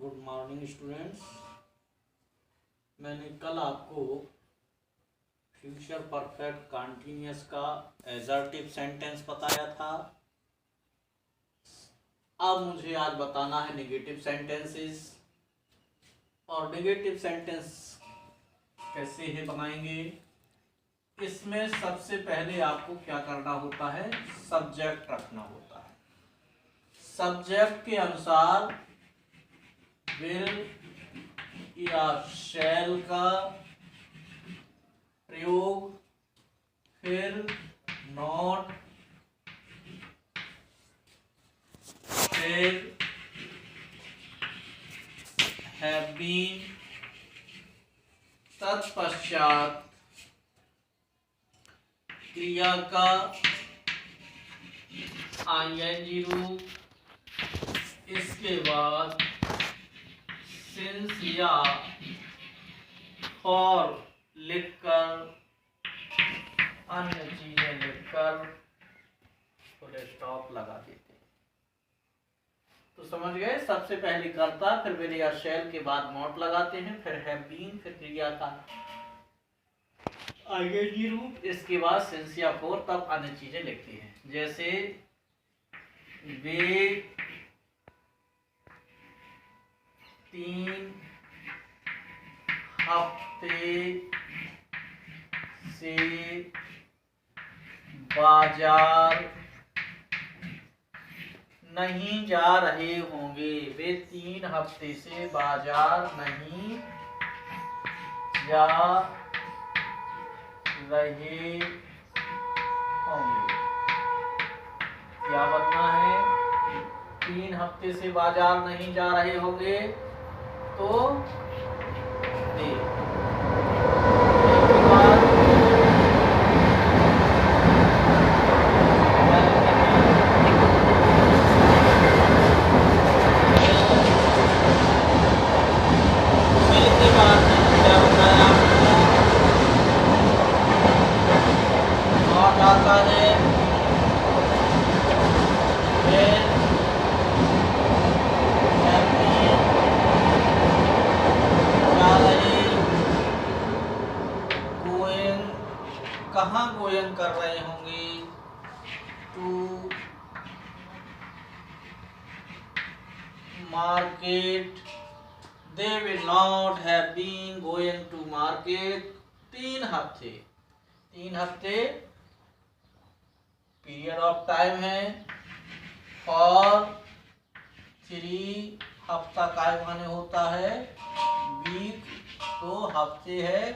Good morning students. मैंने कल आपको फ्यूचर परफेक्ट कंटिन्यूअस का एजर्टिव सेंटेंस बताया था। अब मुझे आज बताना है नेगेटिव सेंटेंसेस। और नेगेटिव सेंटेंस कैसे है बनाएंगे। इसमें सबसे पहले आपको क्या करना होता है, सब्जेक्ट रखना होता है। सब्जेक्ट के अनुसार विल या शैल का प्रयोग, फिर नॉट, फिर हैव बीन, तत्पश्चात क्रिया का आईएनजी रूप, इसके बाद सिंस या फॉर लिखकर, अन्य चीजें लिखकर फुल स्टॉप लगा देते हैं। तो समझ गए, सबसे पहले कर्ता, फिर विल या शैल के बाद नॉट लगाते हैं, फिर हैव बीन, फिर क्रिया का आईएनजी रूप, इसके बाद सिंस या फॉर, तब अन्य चीजें लिखती हैं। जैसे वे 3 हफ्ते से बाजार नहीं जा रहे होंगे। वे 3 हफ्ते से बाजार नहीं जा रहे होंगे। क्या बनना है, 3 हफ्ते से बाजार नहीं जा रहे होंगे, तो दे आता है, कहाँ गोयन कर रहे होंगे, to market. They will not have been going to market 3 हफ्ते। 3 हफ्ते पीरियड ऑफ टाइम है। और 3 हफ्ता काय माने होता है वीक, तो हफ्ते है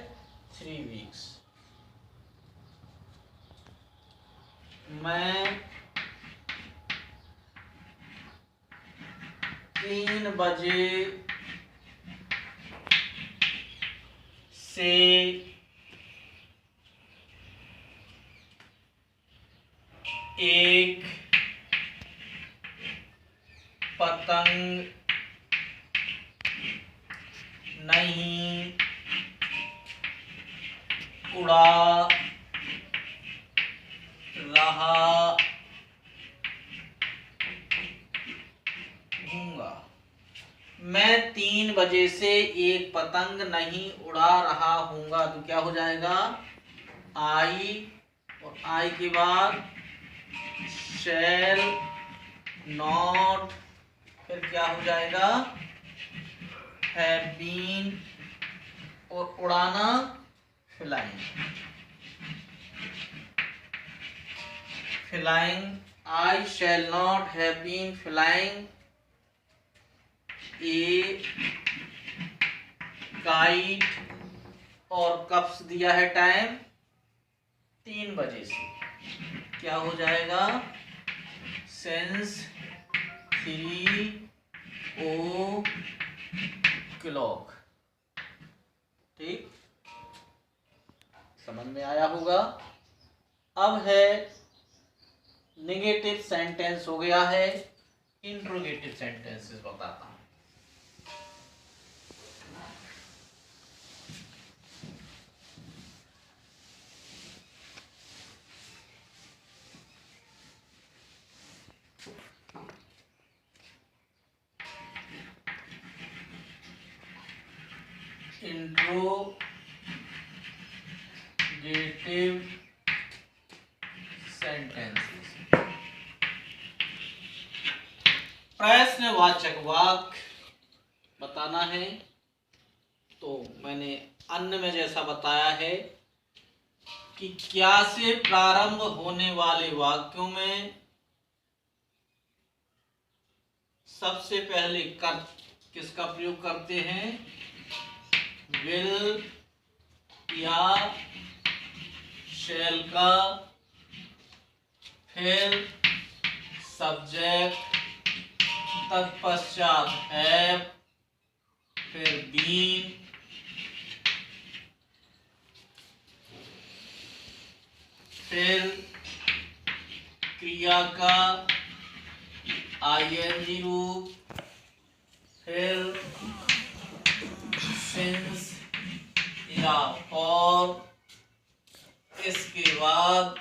3 वीक्स। मैं 3 बजे से 1 पतंग नहीं उड़ा रहा हूँगा। मैं 3 बजे से 1 पतंग नहीं उड़ा रहा हूँगा, तो क्या हो जाएगा, आई, और आई के बाद शैल, नॉट, फिर क्या हो जाएगा, हैव बीन, और उड़ाना flying. Flying, I shall not have been flying a kite, और कब से दिया है टाइम, 3 बजे से, क्या हो जाएगा, सिंस 3 o'clock। ठीक, समझ में आया होगा। अब है नेगेटिव सेंटेंस हो गया है, इंट्रोगेटिव सेंटेंसेस बताता हूं। Interrogative sentences. प्रश्नवाचक वाक्य बताना है। तो मैंने अन्य में जैसा बताया है कि क्या से प्रारंभ होने वाले वाक्यों में सबसे पहले कर किसका प्रयोग करते हैं? विल या शैल का, फिर सब्जेक्ट, तत्पश्चात हैव, फिर बीन, फिर क्रिया का आईएनजी रूप, फिर सिंस या फॉर, इसके बाद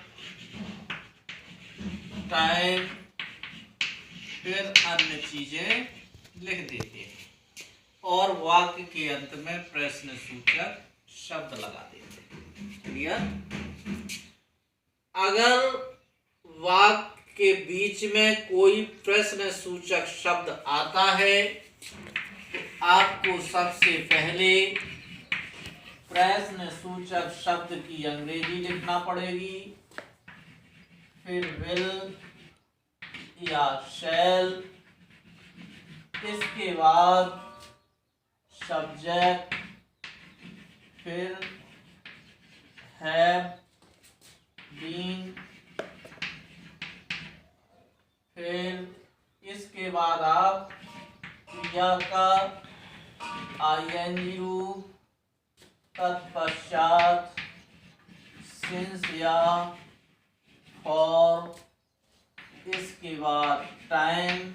टाइम, फिर अन्य चीजें लिख देते हैं और वाक्य के अंत में प्रश्नसूचक शब्द लगा देते हैं। क्लियर? अगर वाक्य के बीच में कोई प्रश्नसूचक शब्द आता है तो आपको सबसे पहले प्रश्नसूचक शब्द की अंग्रेजी लिखना पड़ेगी, फिर विल या शैल, इसके बाद सब्जेक्ट, फिर हैव, बीन, फिर इसके बाद आप क्रिया का आईएनजी रूप, तत्पश्चात सिंस या फॉर, इसके बाद टाइम,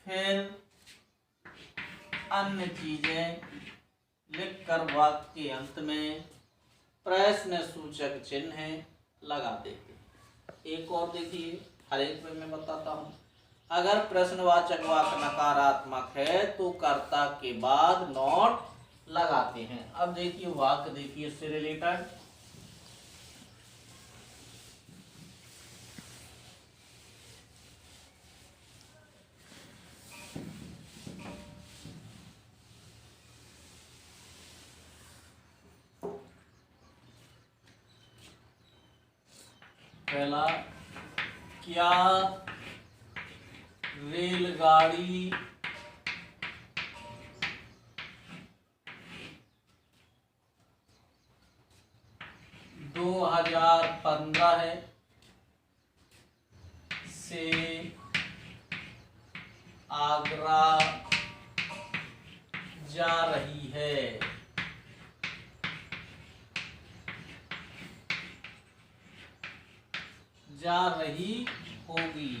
फिर अन्य चीजें लिखकर वाक्य के अंत में प्रश्नसूचक चिन्ह लगा देते। एक और देखिए, हर एक में मैं बताता हूं। अगर प्रश्नवाचक वाक्य नकारात्मक है तो कर्ता के बाद नॉट लगाते हैं। अब देखिए वाक्य, देखिए इससे रिलेटेड। पहला, क्या रेलगाड़ी दो 2015 से आगरा जा रही है? जा रही होगी,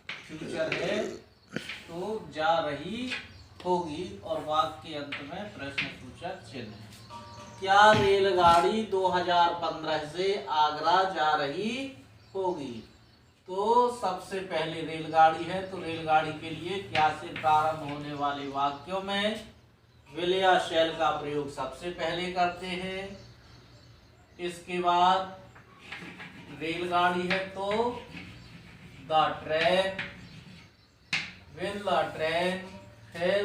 फ्यूचर है तो जा रही होगी, और वाक्य के अंत में प्रश्नसूचक चिन्ह है। क्या रेलगाड़ी 2015 से आगरा जा रही होगी? तो सबसे पहले रेलगाड़ी है तो रेलगाड़ी के लिए क्या से प्रारंभ होने वाले वाक्यों में विल या शैल का प्रयोग सबसे पहले करते हैं। इसके बाद रेलगाड़ी है तो the train, will the train, फिर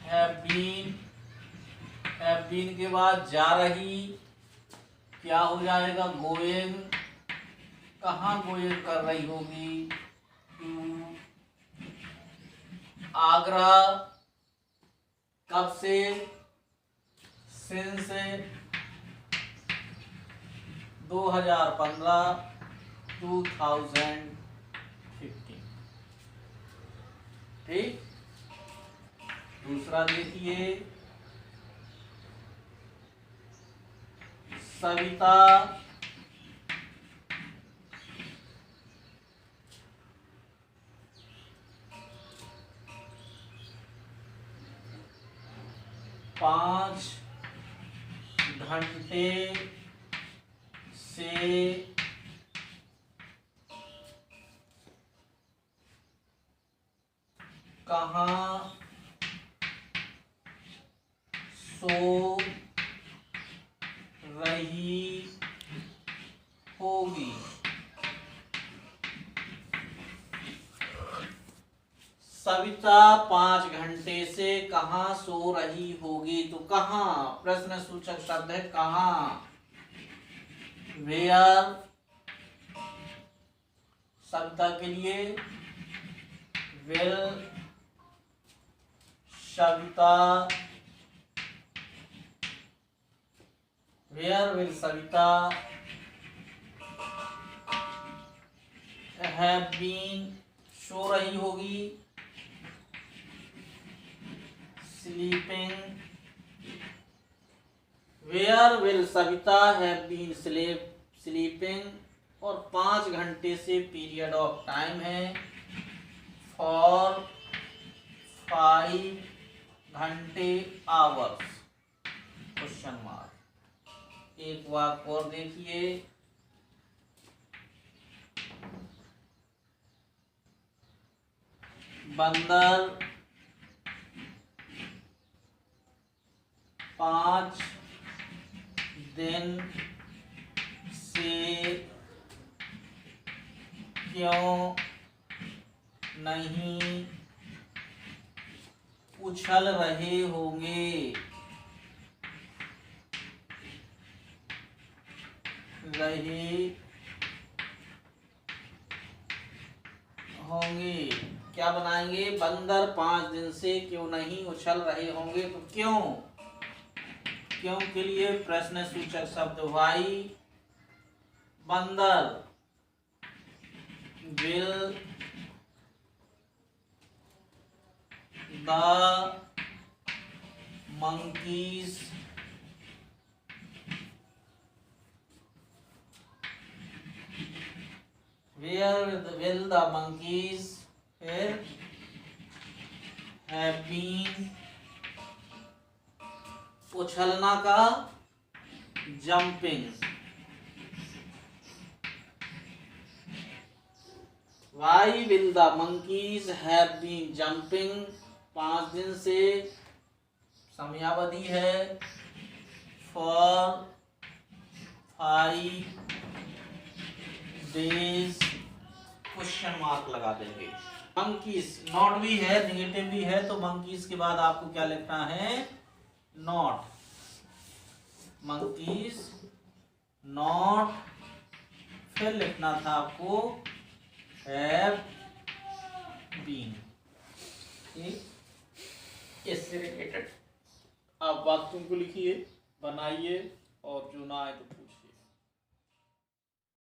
हैव बीन के बाद जा रही, क्या हो जाएगा? गोइंग, कहाँ गोइंग कर रही होगी? आगरा, कब से? सिंस 2015, 2015। ठीक। दूसरा देखिए, सविता पाँच घंटे से कहाँ सो रही होगी। सविता 5 घंटे से कहाँ सो रही होगी। तो कहाँ प्रश्न सूचक शब्द है, कहाँ। वेयर सविता के लिए will Savita, where will Savita have been, सो रही होगी, sleeping. Where will Savita have been sleeping, और 5 घंटे से पीरियड ऑफ टाइम है, फॉर 5 घंटे आवर्स, क्वेश्चन मार्क। एक वाक्य और देखिए, बंदर 5 दिन से क्यों नहीं उछल रहे होंगे, क्या बनाएंगे, बंदर 5 दिन से क्यों नहीं उछल रहे होंगे। तो क्यों, क्यों के लिए प्रश्न सूचक शब्द वाई। बंदर will the monkeys where will the monkeys here have been, उछलना का jumping। Why will the monkeys have been jumping, 5 दिन से समयावधि है, for 5 days, क्वेश्चन मार्क लगा देंगे। मंकीज नॉट भी है, निगेटिव भी है, तो मंकीज के बाद आपको क्या लिखना है, नॉट। मंकीज नॉट, फिर लिखना था आपको हैव बीन। इससे रिलेटेड आप वाक्यों को लिखिए, बनाइए, और जो ना आए तो